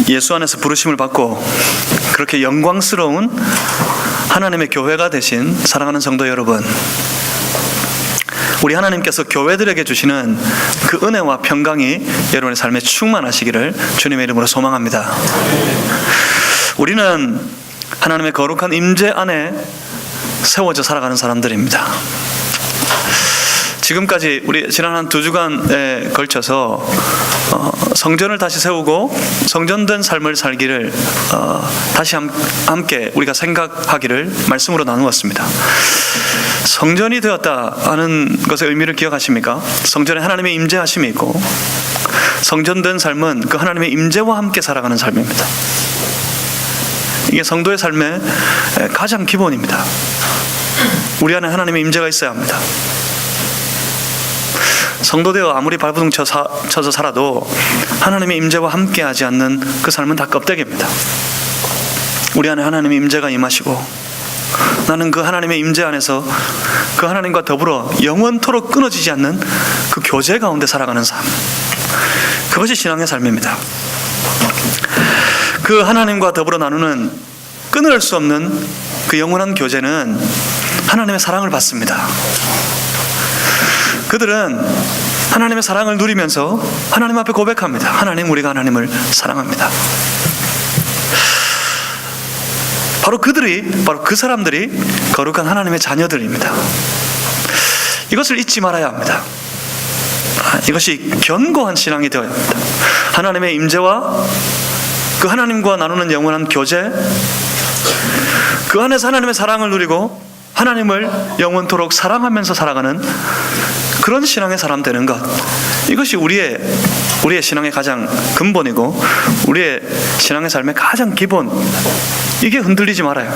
예수 안에서 부르심을 받고 그렇게 영광스러운 하나님의 교회가 되신 사랑하는 성도 여러분, 우리 하나님께서 교회들에게 주시는 그 은혜와 평강이 여러분의 삶에 충만하시기를 주님의 이름으로 소망합니다. 우리는 하나님의 거룩한 임재 안에 세워져 살아가는 사람들입니다. 지금까지 우리 지난 한 2주간에 걸쳐서 성전을 다시 세우고 성전된 삶을 살기를 다시 함께 우리가 생각하기를 말씀으로 나누었습니다. 성전이 되었다 하는 것의 의미를 기억하십니까? 성전에 하나님의 임재하심이 있고, 성전된 삶은 그 하나님의 임재와 함께 살아가는 삶입니다. 이게 성도의 삶의 가장 기본입니다. 우리 안에 하나님의 임재가 있어야 합니다. 성도되어 아무리 발버둥 쳐서 살아도 하나님의 임재와 함께하지 않는 그 삶은 다 껍데기입니다. 우리 안에 하나님의 임재가 임하시고, 나는 그 하나님의 임재 안에서 그 하나님과 더불어 영원토록 끊어지지 않는 그 교제 가운데 살아가는 삶, 그것이 신앙의 삶입니다. 그 하나님과 더불어 나누는 끊을 수 없는 그 영원한 교제는 하나님의 사랑을 받습니다. 그들은 하나님의 사랑을 누리면서 하나님 앞에 고백합니다. 하나님, 우리가 하나님을 사랑합니다. 바로 그 사람들이 거룩한 하나님의 자녀들입니다. 이것을 잊지 말아야 합니다. 이것이 견고한 신앙이 되어야 합니다. 하나님의 임재와 그 하나님과 나누는 영원한 교제, 그 안에서 하나님의 사랑을 누리고 하나님을 영원토록 사랑하면서 살아가는 그런 신앙의 사람 되는 것, 이것이 우리의 신앙의 가장 근본이고 우리의 신앙의 삶의 가장 기본, 이게 흔들리지 말아요.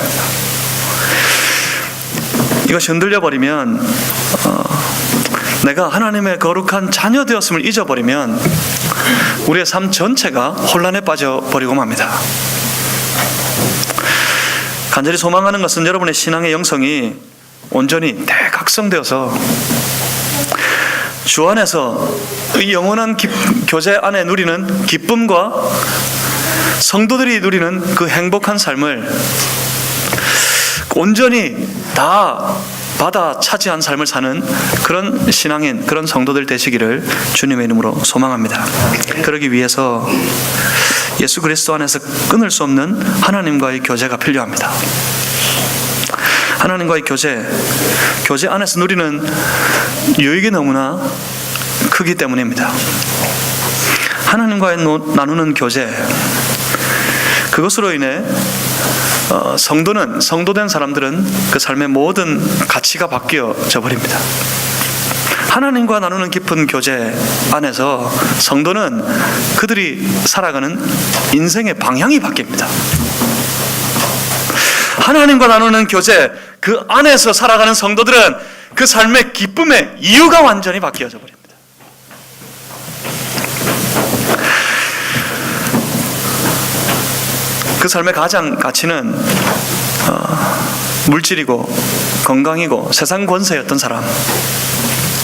이것이 흔들려버리면 내가 하나님의 거룩한 자녀 되었음을 잊어버리면 우리의 삶 전체가 혼란에 빠져버리고 맙니다. 간절히 소망하는 것은 여러분의 신앙의 영성이 온전히 대각성되어서 주 안에서 이 영원한 교제 안에 누리는 기쁨과 성도들이 누리는 그 행복한 삶을 온전히 다 받아 차지한 삶을 사는 그런 신앙인, 그런 성도들 되시기를 주님의 이름으로 소망합니다. 그러기 위해서 예수 그리스도 안에서 끊을 수 없는 하나님과의 교제가 필요합니다. 하나님과의 교제 안에서 누리는 유익이 너무나 크기 때문입니다. 하나님과의 나누는 교제, 그것으로 인해 성도된 사람들은 그 삶의 모든 가치가 바뀌어져 버립니다. 하나님과 나누는 깊은 교제 안에서 성도는 그들이 살아가는 인생의 방향이 바뀝니다. 하나님과 나누는 교제, 그 안에서 살아가는 성도들은 그 삶의 기쁨의 이유가 완전히 바뀌어져 버립니다. 그 삶의 가장 가치는 물질이고 건강이고 세상 권세였던 사람,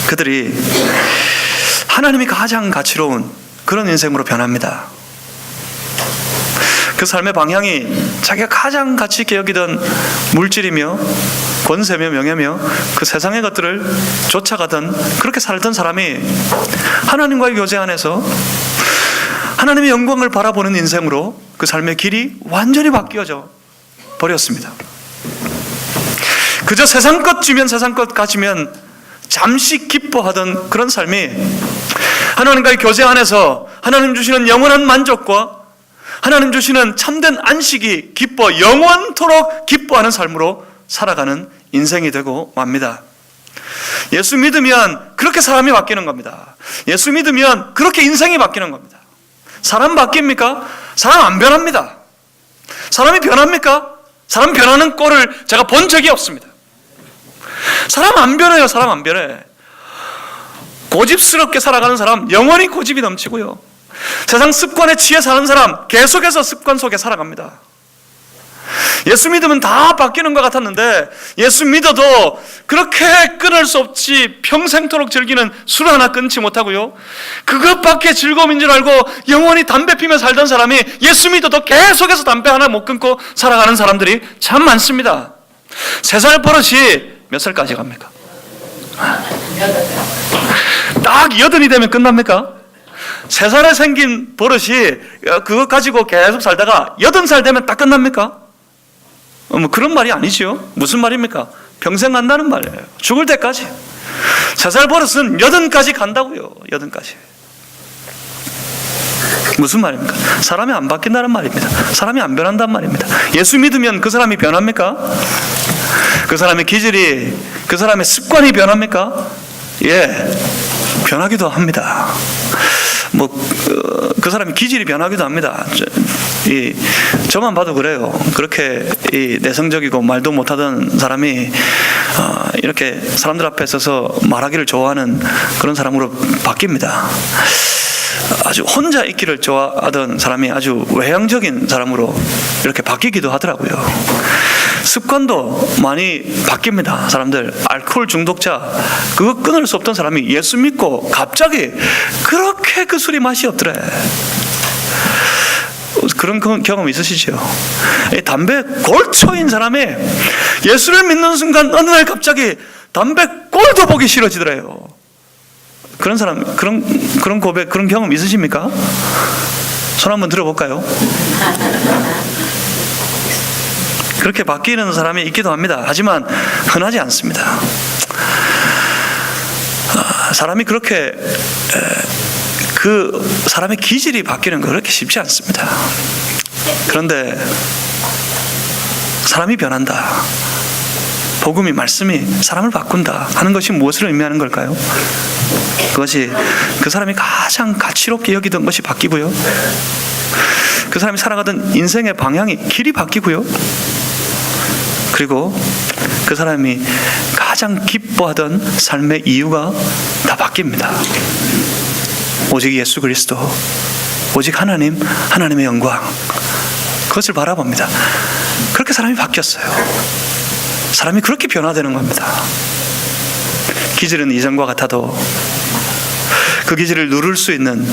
그들이 하나님이 가장 가치로운 그런 인생으로 변합니다. 그 삶의 방향이 자기가 가장 가치 있게 여기던 물질이며 권세며 명예며 그 세상의 것들을 쫓아가던, 그렇게 살던 사람이 하나님과의 교제 안에서 하나님의 영광을 바라보는 인생으로 그 삶의 길이 완전히 바뀌어져 버렸습니다. 그저 세상 것 주면 세상 것 가지면 잠시 기뻐하던 그런 삶이 하나님과의 교제 안에서 하나님 주시는 영원한 만족과 하나님 주시는 참된 안식이 기뻐 영원토록 기뻐하는 삶으로 살아가는 인생이 되고 맙니다. 예수 믿으면 그렇게 사람이 바뀌는 겁니다. 예수 믿으면 그렇게 인생이 바뀌는 겁니다. 사람 바뀝니까? 사람 안 변합니다. 사람이 변합니까? 사람 변하는 꼴을 제가 본 적이 없습니다. 사람 안 변해요. 사람 안 변해. 고집스럽게 살아가는 사람 영원히 고집이 넘치고요, 세상 습관에 취해 사는 사람 계속해서 습관 속에 살아갑니다. 예수 믿으면 다 바뀌는 것 같았는데 예수 믿어도 그렇게 끊을 수 없이 평생토록 즐기는 술 하나 끊지 못하고요, 그것밖에 즐거움인 줄 알고 영원히 담배 피며 살던 사람이 예수 믿어도 계속해서 담배 하나 못 끊고 살아가는 사람들이 참 많습니다. 3살 버릇이 몇 살까지 갑니까? 딱 80이 되면 끝납니까? 3살에 생긴 버릇이 그것 가지고 계속 살다가 80살 되면 딱 끝납니까? 뭐 그런 말이 아니죠. 무슨 말입니까? 평생 간다는 말이에요. 죽을 때까지. 3살 버릇은 80까지 간다고요. 80까지. 무슨 말입니까? 사람이 안 바뀐다는 말입니다. 사람이 안 변한다는 말입니다. 예수 믿으면 그 사람이 변합니까? 그 사람의 기질이, 그 사람의 습관이 변합니까? 예, 변하기도 합니다. 그 사람의 기질이 변하기도 합니다. 저만 봐도 그래요. 그렇게 내성적이고 말도 못하던 사람이 이렇게 사람들 앞에 서서 말하기를 좋아하는 그런 사람으로 바뀝니다. 아주 혼자 있기를 좋아하던 사람이 아주 외향적인 사람으로 이렇게 바뀌기도 하더라고요. 습관도 많이 바뀝니다. 사람들, 알코올 중독자, 그거 끊을 수 없던 사람이 예수 믿고 갑자기 그렇게 그 술이 맛이 없더래. 그런 경험 있으시죠? 담배 골초인 사람이 예수를 믿는 순간 어느 날 갑자기 담배 꼴도 보기 싫어지더래요. 그런 사람, 그런 고백, 그런 경험 있으십니까? 손 한번 들어볼까요? 그렇게 바뀌는 사람이 있기도 합니다. 하지만 흔하지 않습니다. 사람이 그렇게 그 사람의 기질이 바뀌는 거 그렇게 쉽지 않습니다. 그런데 사람이 변한다, 복음이, 말씀이 사람을 바꾼다 하는 것이 무엇을 의미하는 걸까요? 그것이 그 사람이 가장 가치롭게 여기던 것이 바뀌고요, 그 사람이 살아가던 인생의 방향이, 길이 바뀌고요, 그리고 그 사람이 가장 기뻐하던 삶의 이유가 다 바뀝니다. 오직 예수 그리스도, 오직 하나님, 하나님의 영광, 그것을 바라봅니다. 그렇게 사람이 바뀌었어요. 사람이 그렇게 변화되는 겁니다. 기질은 이전과 같아도 그 기질을 누를 수 있는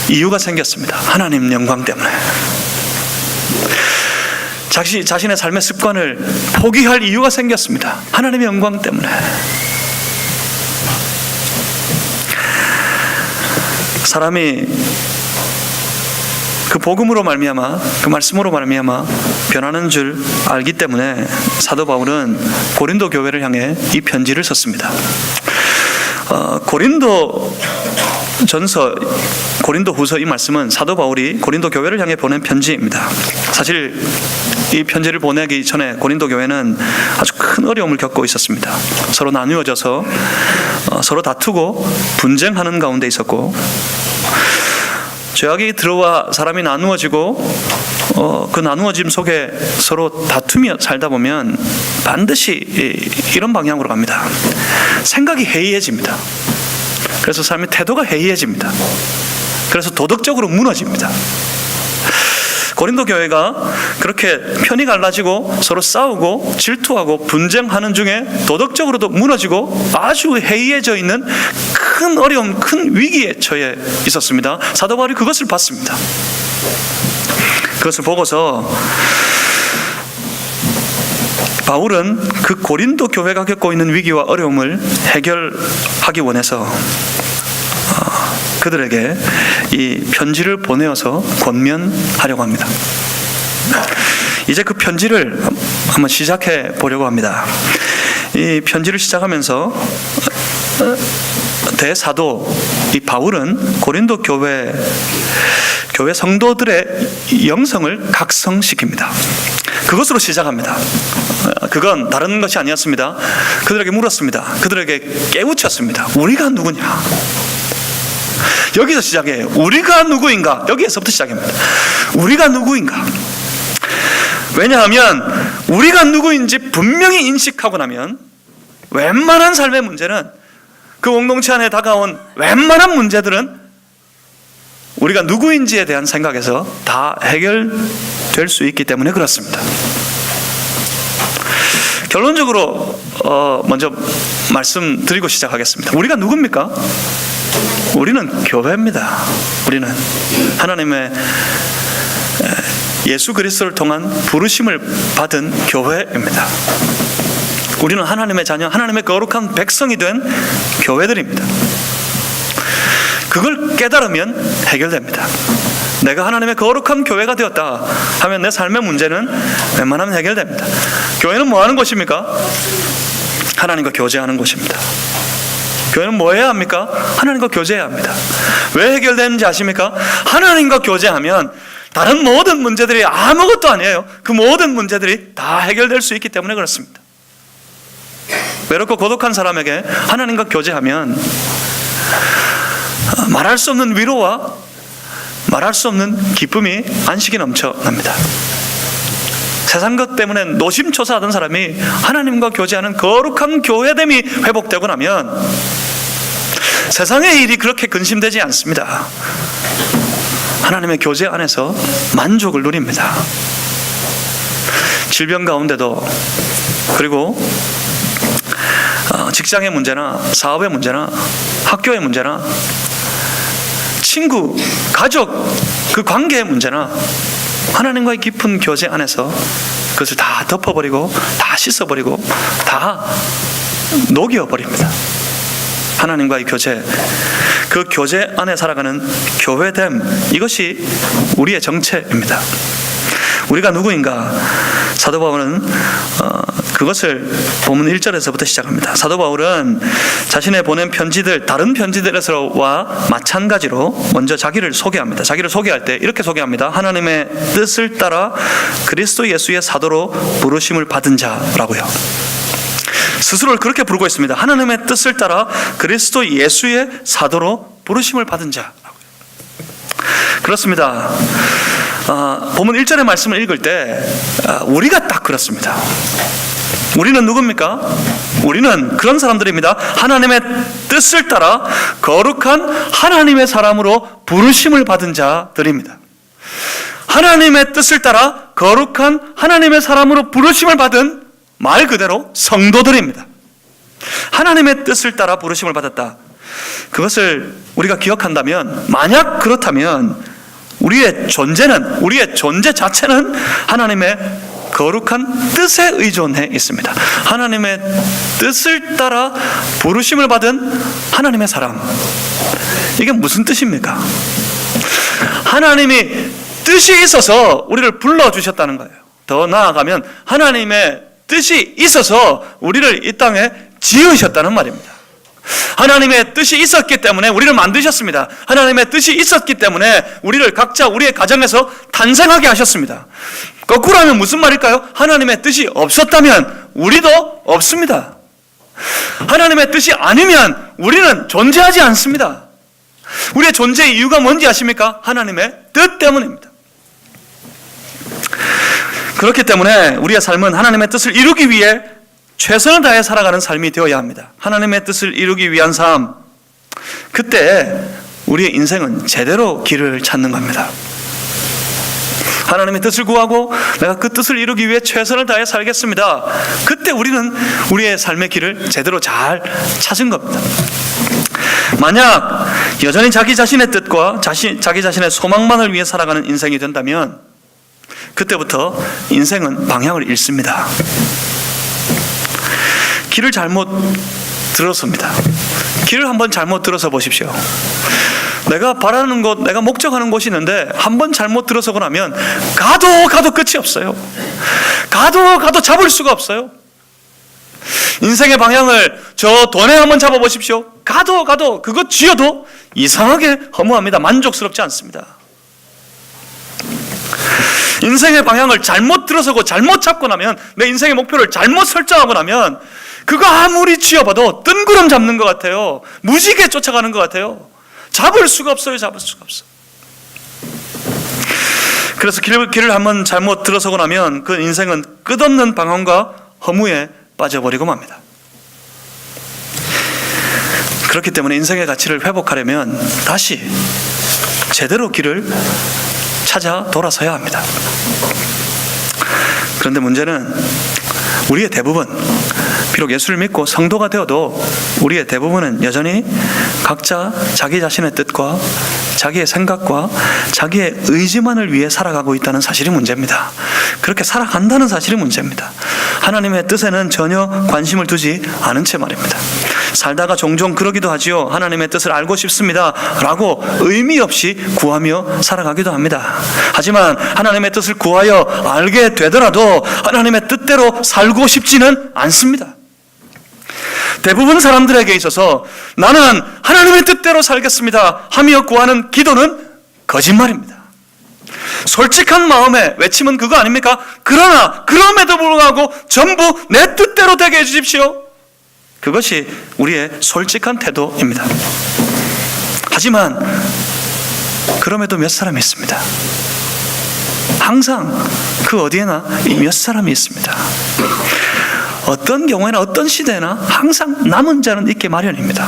이유가 생겼습니다. 하나님 영광 때문에. 자신의 삶의 습관을 포기할 이유가 생겼습니다. 하나님의 영광 때문에. 사람이 그 복음으로 말미암아, 그 말씀으로 말미암아 변하는 줄 알기 때문에 사도 바울은 고린도 교회를 향해 이 편지를 썼습니다. 고린도 전서, 고린도 후서, 이 말씀은 사도 바울이 고린도 교회를 향해 보낸 편지입니다. 사실 이 편지를 보내기 전에 고린도 교회는 아주 큰 어려움을 겪고 있었습니다. 서로 나누어져서 서로 다투고 분쟁하는 가운데 있었고, 죄악이 들어와 사람이 나누어지고 그 나누어짐 속에 서로 다투며 살다 보면 반드시 이런 방향으로 갑니다. 생각이 해이해집니다. 그래서 삶의 태도가 해이해집니다. 그래서 도덕적으로 무너집니다. 고린도 교회가 그렇게 편이 갈라지고 서로 싸우고 질투하고 분쟁하는 중에 도덕적으로도 무너지고 아주 해이해져 있는 큰 어려움, 큰 위기에 처해 있었습니다. 사도 바울이 그것을 봤습니다. 그것을 보고서 바울은 그 고린도 교회가 겪고 있는 위기와 어려움을 해결하기 원해서 그들에게 이 편지를 보내어서 권면하려고 합니다. 이제 그 편지를 한번 시작해 보려고 합니다. 이 편지를 시작하면서 대사도 이 바울은 고린도 교회 성도들의 영성을 각성시킵니다. 그것으로 시작합니다. 그건 다른 것이 아니었습니다. 그들에게 물었습니다. 그들에게 깨우쳤습니다. 우리가 누구냐? 여기서 시작해요. 우리가 누구인가? 여기에서부터 시작합니다. 우리가 누구인가? 왜냐하면 우리가 누구인지 분명히 인식하고 나면 웬만한 삶의 문제는, 그 공동체 안에 다가온 웬만한 문제들은 우리가 누구인지에 대한 생각에서 다 해결될 수 있기 때문에 그렇습니다. 결론적으로 먼저 말씀드리고 시작하겠습니다. 우리가 누굽니까? 우리는 교회입니다. 우리는 하나님의 예수 그리스도를 통한 부르심을 받은 교회입니다. 우리는 하나님의 자녀, 하나님의 거룩한 백성이 된 교회들입니다. 그걸 깨달으면 해결됩니다. 내가 하나님의 거룩한 교회가 되었다 하면 내 삶의 문제는 웬만하면 해결됩니다. 교회는 뭐 하는 곳입니까? 하나님과 교제하는 곳입니다. 교회는 뭐 해야 합니까? 하나님과 교제해야 합니다. 왜 해결되는지 아십니까? 하나님과 교제하면 다른 모든 문제들이 아무것도 아니에요. 그 모든 문제들이 다 해결될 수 있기 때문에 그렇습니다. 외롭고 고독한 사람에게 하나님과 교제하면 말할 수 없는 위로와 말할 수 없는 기쁨이 안식이 넘쳐납니다. 세상 것 때문에 노심초사하던 사람이 하나님과 교제하는 거룩한 교회됨이 회복되고 나면 세상의 일이 그렇게 근심되지 않습니다. 하나님의 교제 안에서 만족을 누립니다. 질병 가운데도, 그리고 직장의 문제나 사업의 문제나 학교의 문제나 친구, 가족, 그 관계의 문제나 하나님과의 깊은 교제 안에서 그것을 다 덮어버리고 다 씻어버리고 다 녹여버립니다. 하나님과의 교제, 그 교제 안에 살아가는 교회됨, 이것이 우리의 정체입니다. 우리가 누구인가? 사도 바울은 그것을 본문 1절에서부터 시작합니다. 사도 바울은 자신의 보낸 편지들, 다른 편지들에서와 마찬가지로 먼저 자기를 소개합니다. 자기를 소개할 때 이렇게 소개합니다. 하나님의 뜻을 따라 그리스도 예수의 사도로 부르심을 받은 자라고요. 스스로를 그렇게 부르고 있습니다. 하나님의 뜻을 따라 그리스도 예수의 사도로 부르심을 받은 자라고요. 그렇습니다. 본문 1절의 말씀을 읽을 때 우리가 딱 그렇습니다. 우리는 누굽니까? 우리는 그런 사람들입니다. 하나님의 뜻을 따라 거룩한 하나님의 사람으로 부르심을 받은 자들입니다. 하나님의 뜻을 따라 거룩한 하나님의 사람으로 부르심을 받은 말 그대로 성도들입니다. 하나님의 뜻을 따라 부르심을 받았다. 그것을 우리가 기억한다면, 만약 그렇다면 우리의 존재는, 우리의 존재 자체는 하나님의 거룩한 뜻에 의존해 있습니다. 하나님의 뜻을 따라 부르심을 받은 하나님의 사람, 이게 무슨 뜻입니까? 하나님이 뜻이 있어서 우리를 불러주셨다는 거예요. 더 나아가면 하나님의 뜻이 있어서 우리를 이 땅에 지으셨다는 말입니다. 하나님의 뜻이 있었기 때문에 우리를 만드셨습니다. 하나님의 뜻이 있었기 때문에 우리를 각자 우리의 가정에서 탄생하게 하셨습니다. 거꾸로 하면 무슨 말일까요? 하나님의 뜻이 없었다면 우리도 없습니다. 하나님의 뜻이 아니면 우리는 존재하지 않습니다. 우리의 존재의 이유가 뭔지 아십니까? 하나님의 뜻 때문입니다. 그렇기 때문에 우리의 삶은 하나님의 뜻을 이루기 위해 최선을 다해 살아가는 삶이 되어야 합니다. 하나님의 뜻을 이루기 위한 삶, 그때 우리의 인생은 제대로 길을 찾는 겁니다. 하나님의 뜻을 구하고 내가 그 뜻을 이루기 위해 최선을 다해 살겠습니다. 그때 우리는 우리의 삶의 길을 제대로 잘 찾은 겁니다. 만약 여전히 자기 자신의 뜻과 자기 자신의 소망만을 위해 살아가는 인생이 된다면 그때부터 인생은 방향을 잃습니다. 길을 잘못 들었습니다. 길을 한번 잘못 들어서 보십시오. 내가 바라는 곳, 내가 목적하는 곳이 있는데 한번 잘못 들어서고 나면 가도 끝이 없어요. 가도 잡을 수가 없어요. 인생의 방향을 저 돈에 한번 잡아보십시오. 가도 그것 쥐어도 이상하게 허무합니다. 만족스럽지 않습니다. 인생의 방향을 잘못 들어서고 잘못 잡고 나면, 내 인생의 목표를 잘못 설정하고 나면 그거 아무리 쥐어봐도 뜬구름 잡는 것 같아요. 무지개 쫓아가는 것 같아요. 잡을 수가 없어요. 그래서 길을 한번 잘못 들어서고 나면 그 인생은 끝없는 방황과 허무에 빠져버리고 맙니다. 그렇기 때문에 인생의 가치를 회복하려면 다시 제대로 길을 찾아 돌아서야 합니다. 그런데 문제는 우리의 대부분, 비록 예수를 믿고 성도가 되어도 우리의 대부분은 여전히 각자 자기 자신의 뜻과 자기의 생각과 자기의 의지만을 위해 살아가고 있다는 사실이 문제입니다. 그렇게 살아간다는 사실이 문제입니다. 하나님의 뜻에는 전혀 관심을 두지 않은 채 말입니다. 살다가 종종 그러기도 하지요. 하나님의 뜻을 알고 싶습니다 라고 의미 없이 구하며 살아가기도 합니다. 하지만 하나님의 뜻을 구하여 알게 되더라도 하나님의 뜻대로 살고 싶지는 않습니다. 대부분 사람들에게 있어서 나는 하나님의 뜻대로 살겠습니다 하며 구하는 기도는 거짓말입니다. 솔직한 마음의 외침은 그거 아닙니까? 그러나 그럼에도 불구하고 전부 내 뜻대로 되게 해주십시오. 그것이 우리의 솔직한 태도입니다. 하지만 그럼에도 몇 사람이 있습니다. 항상 그 어디에나 몇 사람이 있습니다. 어떤 경우에나 어떤 시대에나 항상 남은 자는 있기 마련입니다.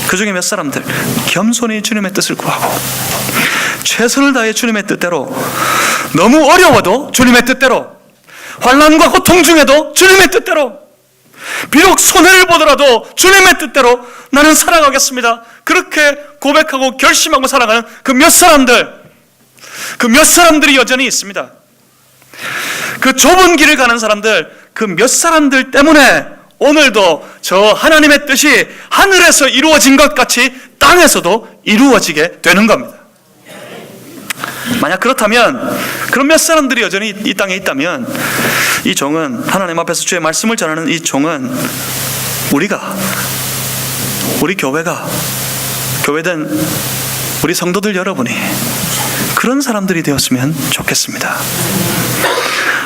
그 중에 몇 사람들 겸손히 주님의 뜻을 구하고 최선을 다해 주님의 뜻대로, 너무 어려워도 주님의 뜻대로, 환난과 고통 중에도 주님의 뜻대로, 비록 손해를 보더라도 주님의 뜻대로 나는 살아가겠습니다. 그렇게 고백하고 결심하고 살아가는 그 몇 사람들이 여전히 있습니다. 그 좁은 길을 가는 사람들, 그 몇 사람들 때문에 오늘도 저 하나님의 뜻이 하늘에서 이루어진 것 같이 땅에서도 이루어지게 되는 겁니다. 만약 그렇다면, 그런 몇 사람들이 여전히 이 땅에 있다면, 이 종은, 하나님 앞에서 주의 말씀을 전하는 이 종은 우리 교회가, 교회된 우리 성도들 여러분이 그런 사람들이 되었으면 좋겠습니다.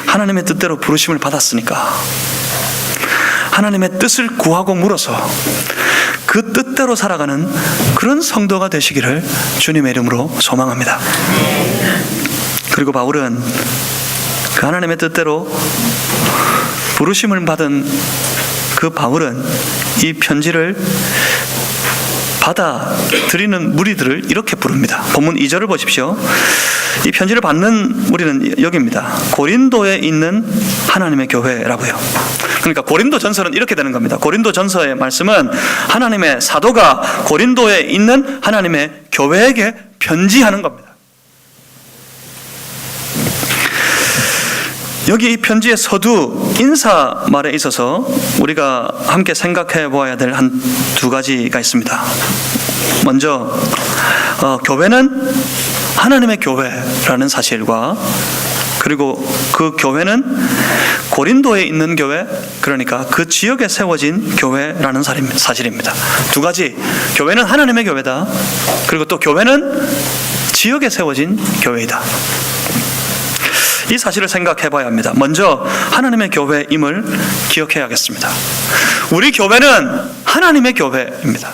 하나님의 뜻대로 부르심을 받았으니까 하나님의 뜻을 구하고 물어서 그 뜻대로 살아가는 그런 성도가 되시기를 주님의 이름으로 소망합니다. 그리고 바울은 그 하나님의 뜻대로 부르심을 받은 그 바울은 이 편지를 받아들이는 무리들을 이렇게 부릅니다. 본문 2절을 보십시오. 이 편지를 받는 무리는 여기입니다. 고린도에 있는 하나님의 교회라고요. 그러니까 고린도 전서는 이렇게 되는 겁니다. 고린도 전서의 말씀은 하나님의 사도가 고린도에 있는 하나님의 교회에게 편지하는 겁니다. 여기 이 편지의 서두 인사말에 있어서 우리가 함께 생각해 보아야 될 한 두 가지가 있습니다. 먼저 교회는 하나님의 교회라는 사실과, 그리고 그 교회는 고린도에 있는 교회, 그러니까 그 지역에 세워진 교회라는 사실입니다. 두 가지, 교회는 하나님의 교회다, 그리고 또 교회는 지역에 세워진 교회이다. 이 사실을 생각해 봐야 합니다. 먼저 하나님의 교회임을 기억해야겠습니다. 우리 교회는 하나님의 교회입니다.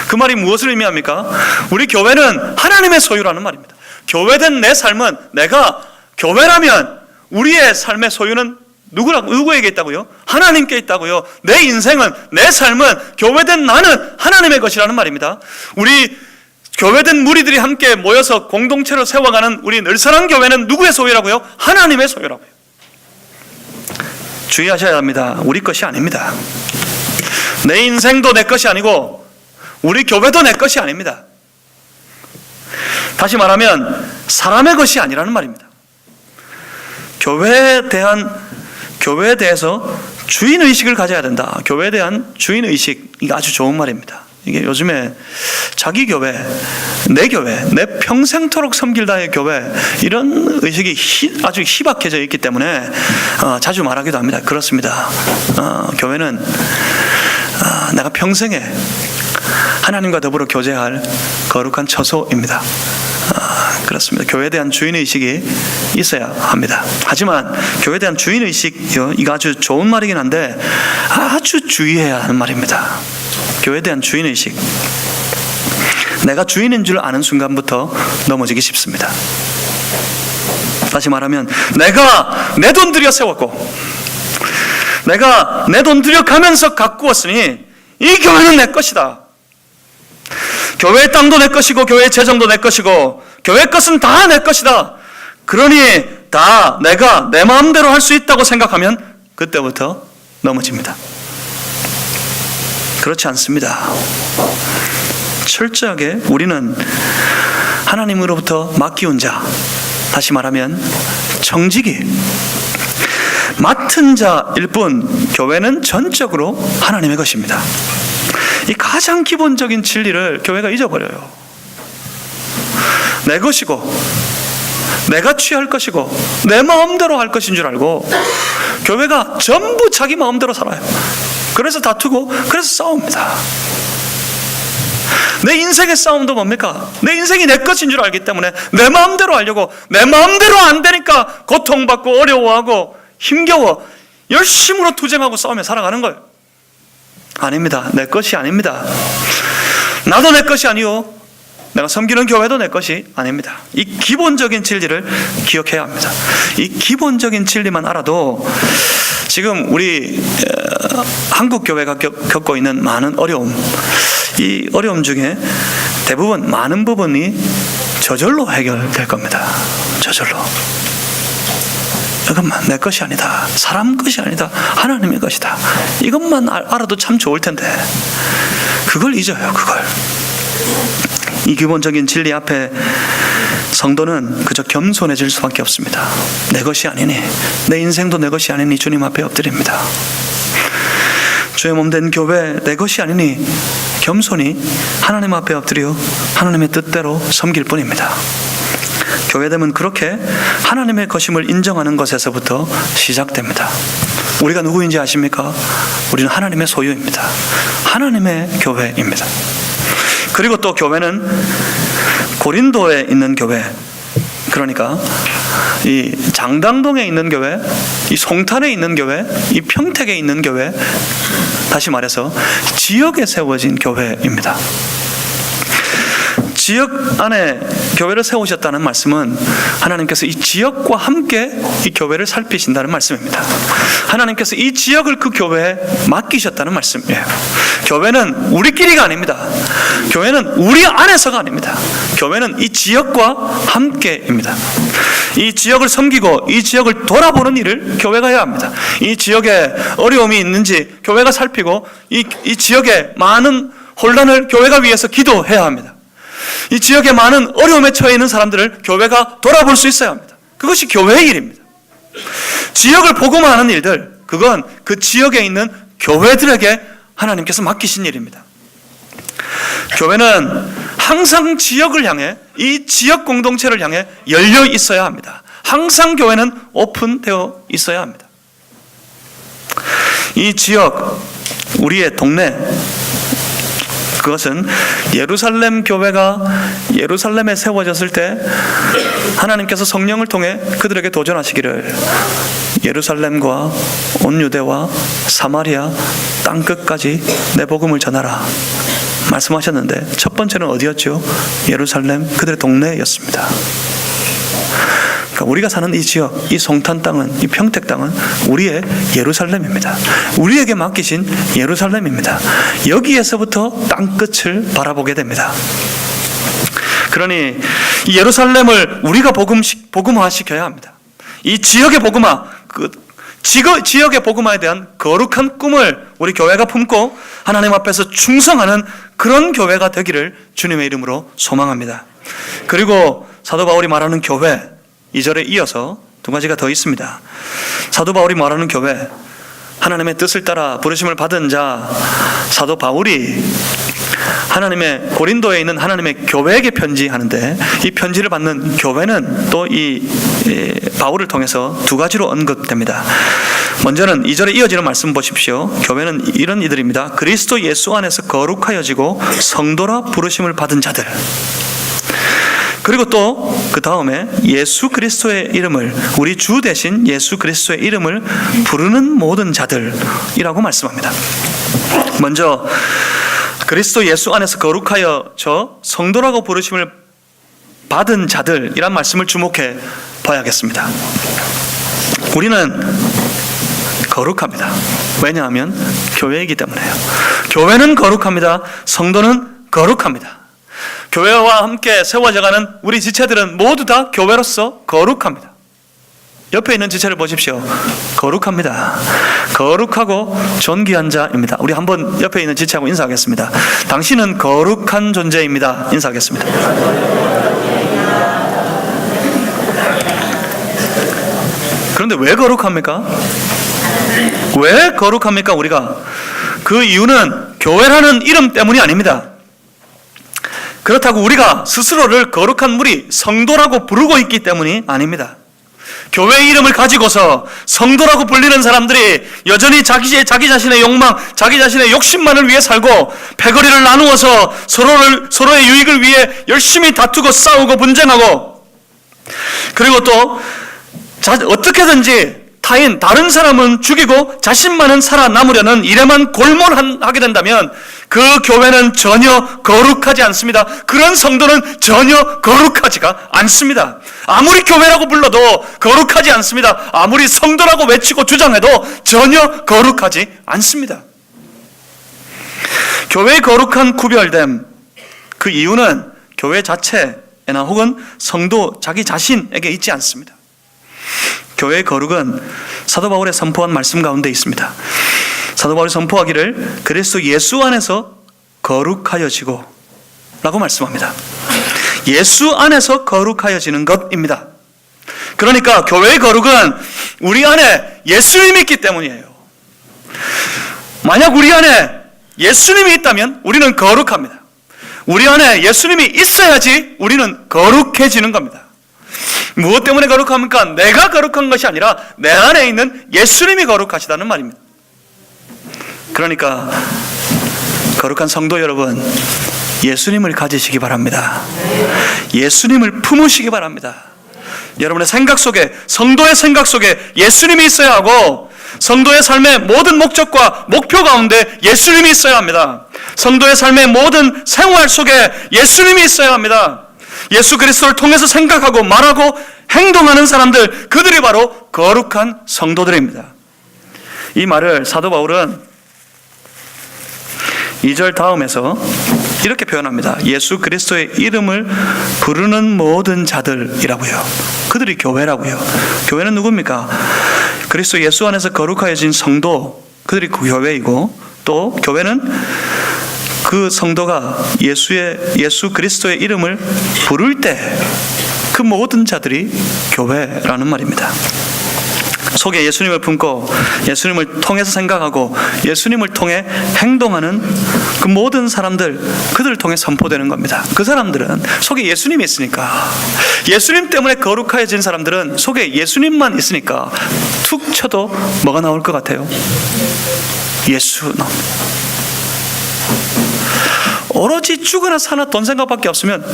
그 말이 무엇을 의미합니까? 우리 교회는 하나님의 소유라는 말입니다. 교회된 내 삶은, 내가 교회라면 우리의 삶의 소유는 누구에게 있다고요? 하나님께 있다고요. 내 인생은, 내 삶은, 교회된 나는 하나님의 것이라는 말입니다. 우리 교회된 무리들이 함께 모여서 공동체로 세워가는 우리 늘선한 교회는 누구의 소유라고요? 하나님의 소유라고요. 주의하셔야 합니다. 우리 것이 아닙니다. 내 인생도 내 것이 아니고 우리 교회도 내 것이 아닙니다. 다시 말하면 사람의 것이 아니라는 말입니다. 교회에 대해서 주인의식을 가져야 된다. 교회에 대한 주인의식, 이게 아주 좋은 말입니다. 이게 요즘에 자기 교회, 내 평생토록 섬길다의 교회, 이런 의식이 아주 희박해져 있기 때문에 자주 말하기도 합니다. 그렇습니다. 교회는 내가 평생에 하나님과 더불어 교제할 거룩한 처소입니다. 그렇습니다. 교회에 대한 주인의식이 있어야 합니다. 하지만 교회에 대한 주인의식, 이거 아주 좋은 말이긴 한데 아주 주의해야 하는 말입니다. 교회에 대한 주인의식, 내가 주인인 줄 아는 순간부터 넘어지기 쉽습니다. 다시 말하면 내가 내 돈 들여 세웠고, 내가 내 돈 들여 가면서 가꾸었으니 이 교회는 내 것이다. 교회의 땅도 내 것이고 교회의 재정도 내 것이고 교회 것은 다 내 것이다. 그러니 다 내가 내 마음대로 할 수 있다고 생각하면 그때부터 넘어집니다. 그렇지 않습니다. 철저하게 우리는 하나님으로부터 맡기운 자, 다시 말하면 정직이 맡은 자일 뿐 교회는 전적으로 하나님의 것입니다. 이 가장 기본적인 진리를 교회가 잊어버려요. 내 것이고 내가 취할 것이고 내 마음대로 할 것인 줄 알고 교회가 전부 자기 마음대로 살아요. 그래서 다투고 그래서 싸웁니다. 내 인생의 싸움도 뭡니까? 내 인생이 내 것인 줄 알기 때문에 내 마음대로 하려고, 내 마음대로 안 되니까 고통받고 어려워하고 힘겨워 열심으로 투쟁하고 싸우며 살아가는 거예요. 아닙니다. 내 것이 아닙니다. 나도 내 것이 아니요, 내가 섬기는 교회도 내 것이 아닙니다. 이 기본적인 진리를 기억해야 합니다. 이 기본적인 진리만 알아도 지금 우리 한국 교회가 겪고 있는 많은 어려움, 이 어려움 중에 대부분 많은 부분이 저절로 해결될 겁니다. 저절로. 이것만 내 것이 아니다, 사람 것이 아니다, 하나님의 것이다, 이것만 알아도 참 좋을 텐데 그걸 잊어요. 그걸. 이 기본적인 진리 앞에 성도는 그저 겸손해질 수밖에 없습니다. 내 것이 아니니, 내 인생도 내 것이 아니니 주님 앞에 엎드립니다. 주의 몸된 교회 내 것이 아니니 겸손히 하나님 앞에 엎드려 하나님의 뜻대로 섬길 뿐입니다. 교회됨은 그렇게 하나님의 것임을 인정하는 것에서부터 시작됩니다. 우리가 누구인지 아십니까? 우리는 하나님의 소유입니다. 하나님의 교회입니다. 그리고 또 교회는 고린도에 있는 교회, 그러니까 이 장당동에 있는 교회, 이 송탄에 있는 교회, 이 평택에 있는 교회, 다시 말해서 지역에 세워진 교회입니다. 지역 안에 교회를 세우셨다는 말씀은 하나님께서 이 지역과 함께 이 교회를 살피신다는 말씀입니다. 하나님께서 이 지역을 그 교회에 맡기셨다는 말씀이에요. 교회는 우리끼리가 아닙니다. 교회는 우리 안에서가 아닙니다. 교회는 이 지역과 함께입니다. 이 지역을 섬기고 이 지역을 돌아보는 일을 교회가 해야 합니다. 이 지역에 어려움이 있는지 교회가 살피고 이 지역에 많은 혼란을 교회가 위해서 기도해야 합니다. 이 지역에 많은 어려움에 처해 있는 사람들을 교회가 돌아볼 수 있어야 합니다. 그것이 교회의 일입니다. 지역을 복음화하는 일들, 그건 그 지역에 있는 교회들에게 하나님께서 맡기신 일입니다. 교회는 항상 지역을 향해, 이 지역 공동체를 향해 열려 있어야 합니다. 항상 교회는 오픈되어 있어야 합니다. 이 지역, 우리의 동네, 그것은 예루살렘 교회가 예루살렘에 세워졌을 때 하나님께서 성령을 통해 그들에게 도전하시기를 예루살렘과 온 유대와 사마리아 땅끝까지 내 복음을 전하라 말씀하셨는데, 첫 번째는 어디였죠? 예루살렘, 그들의 동네였습니다. 그러니까 우리가 사는 이 지역, 이 송탄 땅은, 이 평택 땅은 우리의 예루살렘입니다. 우리에게 맡기신 예루살렘입니다. 여기에서부터 땅끝을 바라보게 됩니다. 그러니 이 예루살렘을 우리가 복음화시켜야 합니다. 이 지역의 복음화, 지역의 복음화에 대한 거룩한 꿈을 우리 교회가 품고 하나님 앞에서 충성하는 그런 교회가 되기를 주님의 이름으로 소망합니다. 그리고 사도 바울이 말하는 교회, 2절에 이어서 두 가지가 더 있습니다. 사도 바울이 말하는 교회, 하나님의 뜻을 따라 부르심을 받은 자, 사도 바울이 하나님의 고린도에 있는 하나님의 교회에게 편지하는데, 이 편지를 받는 교회는 또 이 바울을 통해서 두 가지로 언급됩니다. 먼저는 2절에 이어지는 말씀 보십시오. 교회는 이런 이들입니다. 그리스도 예수 안에서 거룩하여지고 성도라 부르심을 받은 자들. 그리고 또 그 다음에 예수 그리스도의 이름을, 우리 주 대신 예수 그리스도의 이름을 부르는 모든 자들이라고 말씀합니다. 먼저 그리스도 예수 안에서 거룩하여져 성도라고 부르심을 받은 자들이란 말씀을 주목해 봐야겠습니다. 우리는 거룩합니다. 왜냐하면 교회이기 때문에요. 교회는 거룩합니다. 성도는 거룩합니다. 교회와 함께 세워져가는 우리 지체들은 모두 다 교회로서 거룩합니다. 옆에 있는 지체를 보십시오. 거룩합니다. 거룩하고 존귀한 자입니다. 우리 한번 옆에 있는 지체하고 인사하겠습니다. 당신은 거룩한 존재입니다. 인사하겠습니다. 그런데 왜 거룩합니까? 왜 거룩합니까? 우리가 그 이유는 교회라는 이름 때문이 아닙니다. 그렇다고 우리가 스스로를 거룩한 무리, 성도라고 부르고 있기 때문이 아닙니다. 교회의 이름을 가지고서 성도라고 불리는 사람들이 여전히 자기 자신의 욕망, 자기 자신의 욕심만을 위해 살고 패거리를 나누어서 서로의 유익을 위해 열심히 다투고 싸우고 분쟁하고, 그리고 또 어떻게든지 다른 사람은 죽이고 자신만은 살아남으려는 일에만 골몰하게 된다면 그 교회는 전혀 거룩하지 않습니다. 그런 성도는 전혀 거룩하지가 않습니다. 아무리 교회라고 불러도 거룩하지 않습니다. 아무리 성도라고 외치고 주장해도 전혀 거룩하지 않습니다. 교회의 거룩한 구별됨, 그 이유는 교회 자체나 혹은 성도 자기 자신에게 있지 않습니다. 교회의 거룩은 사도 바울의 선포한 말씀 가운데 있습니다. 사도 바울이 선포하기를 그리스도 예수 안에서 거룩하여지고 라고 말씀합니다. 예수 안에서 거룩하여지는 것입니다. 그러니까 교회의 거룩은 우리 안에 예수님이 있기 때문이에요. 만약 우리 안에 예수님이 있다면 우리는 거룩합니다. 우리 안에 예수님이 있어야지 우리는 거룩해지는 겁니다. 무엇 때문에 거룩합니까? 내가 거룩한 것이 아니라 내 안에 있는 예수님이 거룩하시다는 말입니다. 그러니까 거룩한 성도 여러분, 예수님을 가지시기 바랍니다. 예수님을 품으시기 바랍니다. 여러분의 생각 속에, 성도의 생각 속에 예수님이 있어야 하고, 성도의 삶의 모든 목적과 목표 가운데 예수님이 있어야 합니다. 성도의 삶의 모든 생활 속에 예수님이 있어야 합니다. 예수 그리스도를 통해서 생각하고 말하고 행동하는 사람들, 그들이 바로 거룩한 성도들입니다. 이 말을 사도 바울은 2절 다음에서 이렇게 표현합니다. 예수 그리스도의 이름을 부르는 모든 자들이라고요. 그들이 교회라고요. 교회는 누굽니까? 그리스도 예수 안에서 거룩하여진 성도, 그들이 교회이고, 또 교회는 그 성도가 예수 그리스도의 이름을 부를 때 그 모든 자들이 교회라는 말입니다. 속에 예수님을 품고 예수님을 통해서 생각하고 예수님을 통해 행동하는 그 모든 사람들, 그들을 통해 선포되는 겁니다. 그 사람들은 속에 예수님이 있으니까, 예수님 때문에 거룩해진 사람들은 속에 예수님만 있으니까 툭 쳐도 뭐가 나올 것 같아요? 예수 나옵니다. 오로지 죽으나 사나 돈 생각밖에 없으면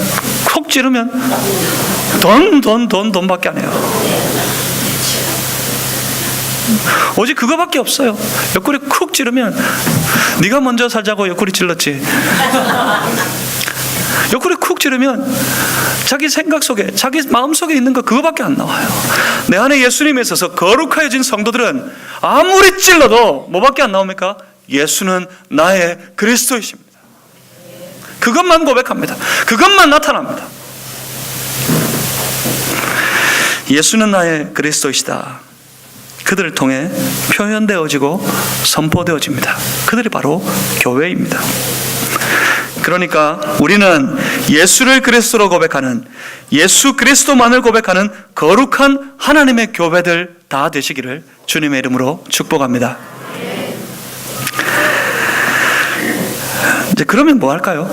콕 찌르면 돈밖에 안 해요. 오직 그거밖에 없어요. 옆구리 쿡 찌르면 네가 먼저 살자고 옆구리 찔렀지. 옆구리 쿡 찌르면 자기 생각 속에, 자기 마음 속에 있는 거 그거밖에 안 나와요. 내 안에 예수님에 있어서 거룩해진 성도들은 아무리 찔러도 뭐밖에 안 나옵니까? 예수는 나의 그리스도이십니다. 그것만 고백합니다. 그것만 나타납니다. 예수는 나의 그리스도이시다. 그들을 통해 표현되어지고 선포되어집니다. 그들이 바로 교회입니다. 그러니까 우리는 예수를 그리스도로 고백하는, 예수 그리스도만을 고백하는 거룩한 하나님의 교회들 다 되시기를 주님의 이름으로 축복합니다. 이제 그러면 뭐 할까요?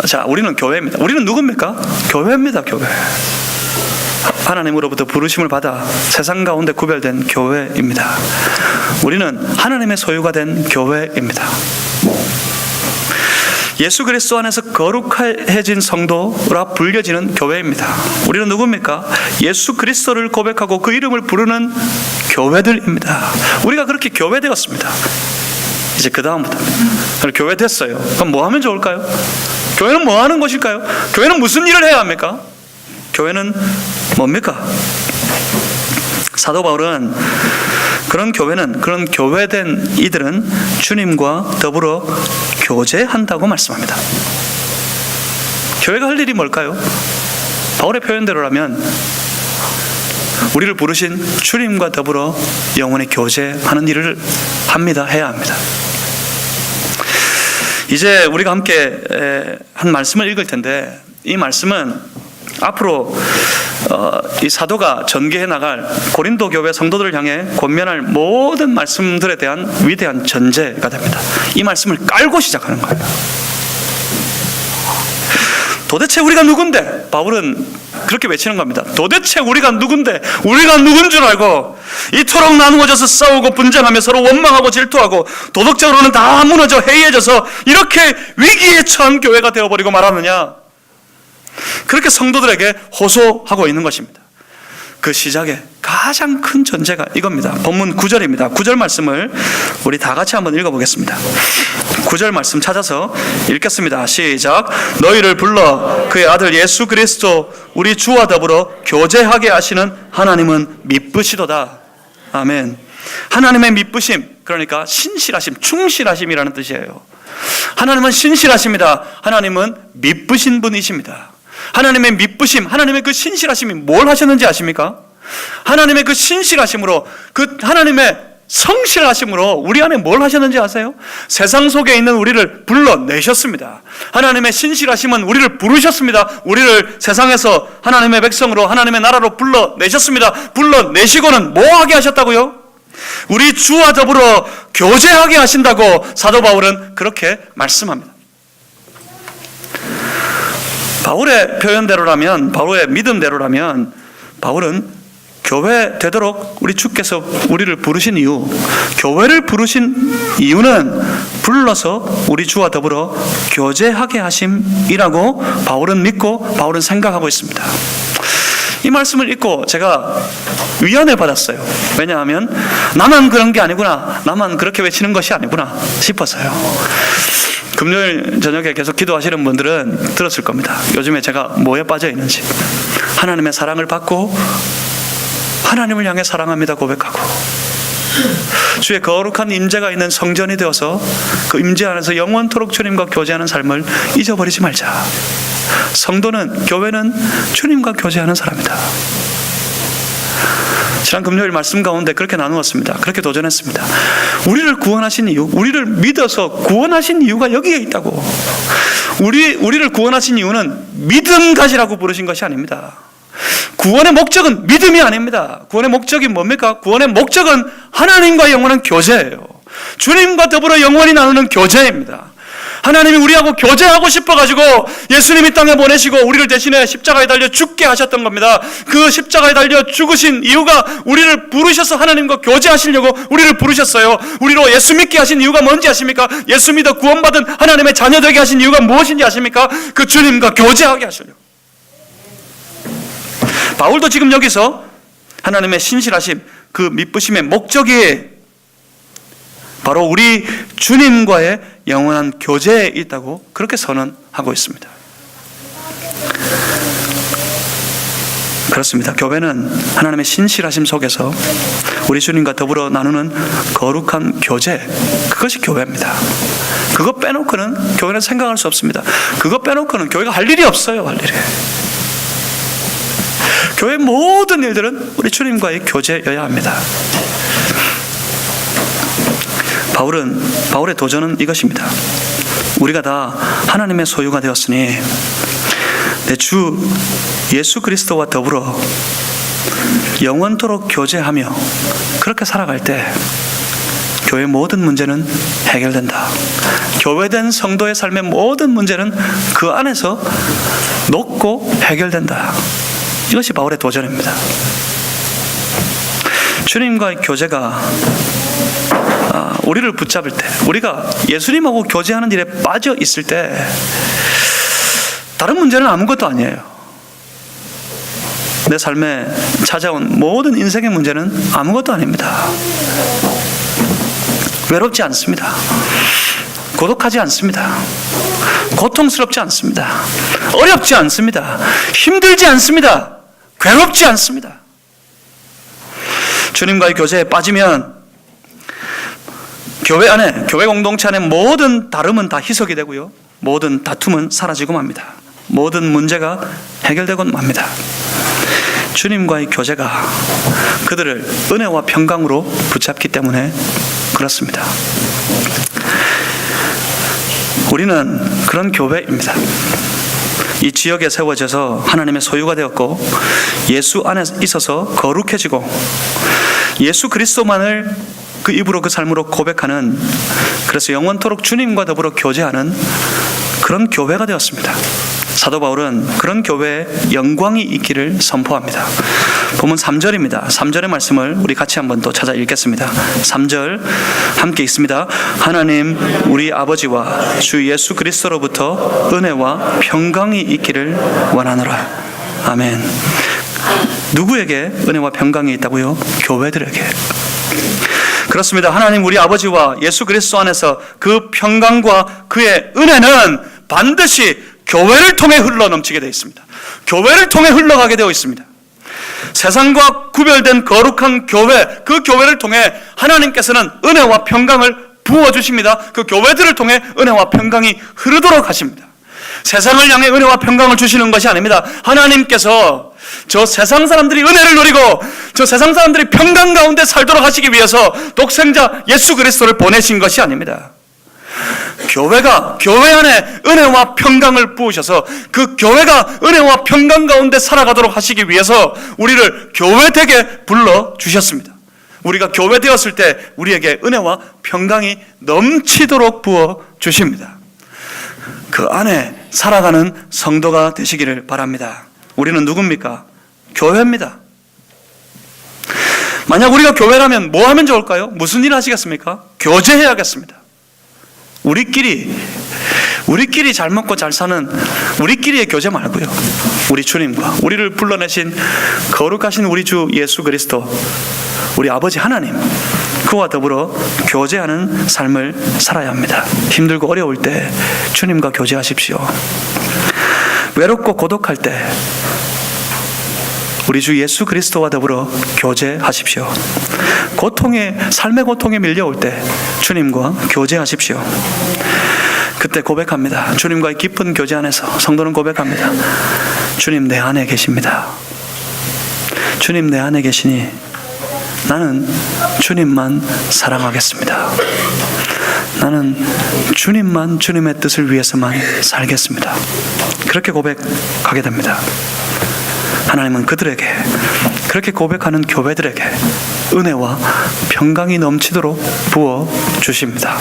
자, 우리는 교회입니다. 우리는 누굽니까? 교회입니다. 교회. 하나님으로부터 부르심을 받아 세상 가운데 구별된 교회입니다. 우리는 하나님의 소유가 된 교회입니다. 예수 그리스도 안에서 거룩해진 성도라 불려지는 교회입니다. 우리는 누굽니까? 예수 그리스도를 고백하고 그 이름을 부르는 교회들입니다. 우리가 그렇게 교회되었습니다. 이제 그 다음부터 교회 됐어요. 그럼 뭐 하면 좋을까요? 교회는 뭐 하는 것일까요? 교회는 무슨 일을 해야 합니까? 교회는 뭡니까? 사도 바울은 그런 교회된 이들은 주님과 더불어 교제한다고 말씀합니다. 교회가 할 일이 뭘까요? 바울의 표현대로라면 우리를 부르신 주님과 더불어 영원히 교제하는 일을 합니다. 해야 합니다. 이제 우리가 함께 한 말씀을 읽을 텐데, 이 말씀은 앞으로 이 사도가 전개해 나갈 고린도 교회 성도들을 향해 권면할 모든 말씀들에 대한 위대한 전제가 됩니다. 이 말씀을 깔고 시작하는 거예요. 도대체 우리가 누군데? 바울은 그렇게 외치는 겁니다. 도대체 우리가 누군데? 우리가 누군 줄 알고 이토록 나누어져서 싸우고 분쟁하며 서로 원망하고 질투하고 도덕적으로는 다 무너져 해이해져서 이렇게 위기에 처한 교회가 되어버리고 말하느냐? 그렇게 성도들에게 호소하고 있는 것입니다. 그 시작에 가장 큰 전제가 이겁니다. 본문 9절입니다. 9절 말씀을 우리 다 같이 한번 읽어보겠습니다. 9절 말씀 찾아서 읽겠습니다. 시작. 너희를 불러 그의 아들 예수 그리스도 우리 주와 더불어 교제하게 하시는 하나님은 미쁘시도다. 아멘. 하나님의 미쁘심, 그러니까 신실하심, 충실하심이라는 뜻이에요. 하나님은 신실하십니다. 하나님은 미쁘신 분이십니다. 하나님의 미쁘심, 하나님의 그 신실하심이 뭘 하셨는지 아십니까? 하나님의 그 신실하심으로, 그 하나님의 성실하심으로 우리 안에 뭘 하셨는지 아세요? 세상 속에 있는 우리를 불러내셨습니다. 하나님의 신실하심은 우리를 부르셨습니다. 우리를 세상에서 하나님의 백성으로, 하나님의 나라로 불러내셨습니다. 불러내시고는 뭐 하게 하셨다고요? 우리 주와 더불어 교제하게 하신다고 사도 바울은 그렇게 말씀합니다. 바울의 표현대로라면, 바울의 믿음대로라면 바울은 교회 되도록 우리 주께서 우리를 부르신 이유, 교회를 부르신 이유는 불러서 우리 주와 더불어 교제하게 하심이라고 바울은 믿고 바울은 생각하고 있습니다. 이 말씀을 읽고 제가 위안을 받았어요. 왜냐하면 나만 그런 게 아니구나, 나만 그렇게 외치는 것이 아니구나 싶어서요. 금요일 저녁에 계속 기도하시는 분들은 들었을 겁니다. 요즘에 제가 뭐에 빠져 있는지. 하나님의 사랑을 받고 하나님을 향해 사랑합니다 고백하고, 주의 거룩한 임재가 있는 성전이 되어서 그 임재 안에서 영원토록 주님과 교제하는 삶을 잊어버리지 말자. 성도는, 교회는 주님과 교제하는 사람이다. 지난 금요일 말씀 가운데 그렇게 나누었습니다. 그렇게 도전했습니다. 우리를 구원하신 이유, 우리를 믿어서 구원하신 이유가 여기에 있다고. 우리를 구원하신 이유는 믿음 가지라고 부르신 것이 아닙니다. 구원의 목적은 믿음이 아닙니다. 구원의 목적이 뭡니까? 구원의 목적은 하나님과 영원한 교제예요. 주님과 더불어 영원히 나누는 교제입니다. 하나님이 우리하고 교제하고 싶어가지고 예수님이 땅에 보내시고 우리를 대신에 십자가에 달려 죽게 하셨던 겁니다. 그 십자가에 달려 죽으신 이유가 우리를 부르셔서 하나님과 교제하시려고 우리를 부르셨어요. 우리로 예수 믿게 하신 이유가 뭔지 아십니까? 예수 믿어 구원받은 하나님의 자녀 되게 하신 이유가 무엇인지 아십니까? 그 주님과 교제하게 하시려고. 바울도 지금 여기서 하나님의 신실하심, 그 미쁘심의 목적이 바로 우리 주님과의 영원한 교제에 있다고 그렇게 선언하고 있습니다. 그렇습니다. 교회는 하나님의 신실하심 속에서 우리 주님과 더불어 나누는 거룩한 교제, 그것이 교회입니다. 그거 빼놓고는 교회는 생각할 수 없습니다. 그거 빼놓고는 교회가 할 일이 없어요. 할 일이. 교회의 모든 일들은 우리 주님과의 교제여야 합니다. 바울의 도전은 이것입니다. 우리가 다 하나님의 소유가 되었으니 내 주 예수 그리스도와 더불어 영원토록 교제하며 그렇게 살아갈 때 교회의 모든 문제는 해결된다. 교회된 성도의 삶의 모든 문제는 그 안에서 녹고 해결된다. 이것이 바울의 도전입니다. 주님과의 교제가 우리를 붙잡을 때, 우리가 예수님하고 교제하는 일에 빠져 있을 때 다른 문제는 아무것도 아니에요. 내 삶에 찾아온 모든 인생의 문제는 아무것도 아닙니다. 외롭지 않습니다. 고독하지 않습니다. 고통스럽지 않습니다. 어렵지 않습니다. 힘들지 않습니다. 괴롭지 않습니다. 주님과의 교제에 빠지면 교회 안에, 교회 공동체 안에 모든 다름은 다 희석이 되고요, 모든 다툼은 사라지고 맙니다. 모든 문제가 해결되곤 맙니다. 주님과의 교제가 그들을 은혜와 평강으로 붙잡기 때문에 그렇습니다. 우리는 그런 교회입니다. 이 지역에 세워져서 하나님의 소유가 되었고 예수 안에 있어서 거룩해지고 예수 그리스도만을 그 입으로 그 삶으로 고백하는, 그래서 영원토록 주님과 더불어 교제하는 그런 교회가 되었습니다. 사도 바울은 그런 교회에 영광이 있기를 선포합니다. 본문 3절입니다. 3절의 말씀을 우리 같이 한번 또 찾아 읽겠습니다. 3절 함께 읽습니다. 하나님 우리 아버지와 주 예수 그리스도로부터 은혜와 평강이 있기를 원하노라. 아멘. 누구에게 은혜와 평강이 있다고요? 교회들에게. 그렇습니다. 하나님 우리 아버지와 예수 그리스도 안에서 그 평강과 그의 은혜는 반드시 교회를 통해 흘러넘치게 되어 있습니다. 교회를 통해 흘러가게 되어 있습니다. 세상과 구별된 거룩한 교회, 그 교회를 통해 하나님께서는 은혜와 평강을 부어주십니다. 그 교회들을 통해 은혜와 평강이 흐르도록 하십니다. 세상을 향해 은혜와 평강을 주시는 것이 아닙니다. 하나님께서 저 세상 사람들이 은혜를 누리고 저 세상 사람들이 평강 가운데 살도록 하시기 위해서 독생자 예수 그리스도를 보내신 것이 아닙니다. 교회가 교회 안에 은혜와 평강을 부으셔서 그 교회가 은혜와 평강 가운데 살아가도록 하시기 위해서 우리를 교회되게 불러주셨습니다. 우리가 교회 되었을 때 우리에게 은혜와 평강이 넘치도록 부어주십니다. 그 안에 살아가는 성도가 되시기를 바랍니다. 우리는 누굽니까? 교회입니다. 만약 우리가 교회라면 뭐 하면 좋을까요? 무슨 일 하시겠습니까? 교제해야겠습니다. 우리끼리 잘 먹고 잘 사는 우리끼리의 교제 말고요, 우리 주님과 우리를 불러내신 거룩하신 우리 주 예수 그리스도, 우리 아버지 하나님, 그와 더불어 교제하는 삶을 살아야 합니다. 힘들고 어려울 때 주님과 교제하십시오. 외롭고 고독할 때 우리 주 예수 그리스도와 더불어 교제하십시오. 삶의 고통에 밀려올 때 주님과 교제하십시오. 그때 고백합니다. 주님과의 깊은 교제 안에서 성도는 고백합니다. 주님 내 안에 계십니다. 주님 내 안에 계시니 나는 주님만 사랑하겠습니다. 나는 주님만, 주님의 뜻을 위해서만 살겠습니다. 그렇게 고백하게 됩니다. 하나님은 그들에게, 그렇게 고백하는 교회들에게 은혜와 평강이 넘치도록 부어주십니다.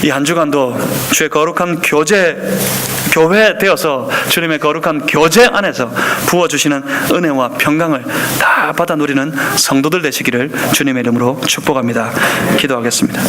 이 한 주간도 주의 거룩한 교회 되어서 주님의 거룩한 교제 안에서 부어주시는 은혜와 평강을 다 받아 누리는 성도들 되시기를 주님의 이름으로 축복합니다. 기도하겠습니다.